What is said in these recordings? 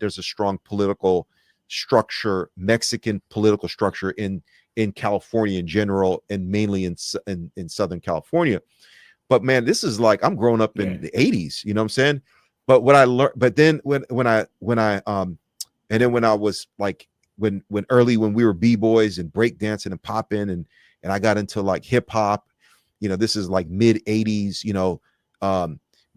there's a strong political structure, Mexican political structure in California in general, and mainly in Southern California. But man, this is like, I'm growing up in the 80s, you know what I'm saying? But what I learned, but then when I and then when I was like, when we were b-boys and breakdancing and popping, and I got into like hip hop, you know, this is like mid 80s, you know,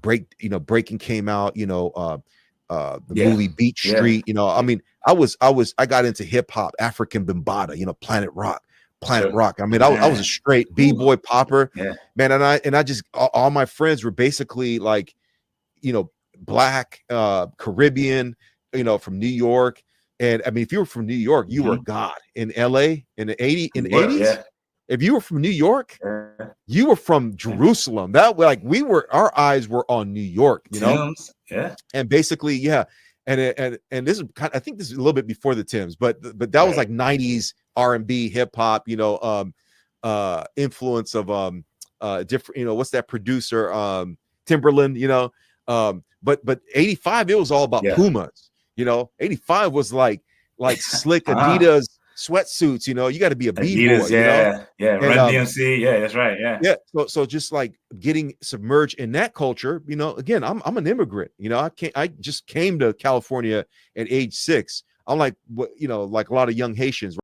breaking came out, you know, the movie Beat Street, you know, I mean, I got into hip hop, African Bambaataa, you know, Planet Rock. I mean, I was a straight b-boy popper, man. And I just, all my friends were basically like, you know, Black, Caribbean, you know, from New York. And I mean, if you were from New York, you were a god in LA in the 80s. If you were from New York, you were from Jerusalem. That like, our eyes were on New York, you know. And basically, and this is kind of, I think this is a little bit before the Timbs, but that was like 90s R&B, hip hop, you know, influence of different, you know, what's that producer, Timberland, you know. But 85, it was all about Pumas, you know. 85 was like slick Adidas sweatsuits, you know. You got to be a b-boy, you know. Run DMC, that's right, so just like getting submerged in that culture, you know. Again, I'm an immigrant, you know. I just came to California at age 6. I'm like, you know, like a lot of young Haitians.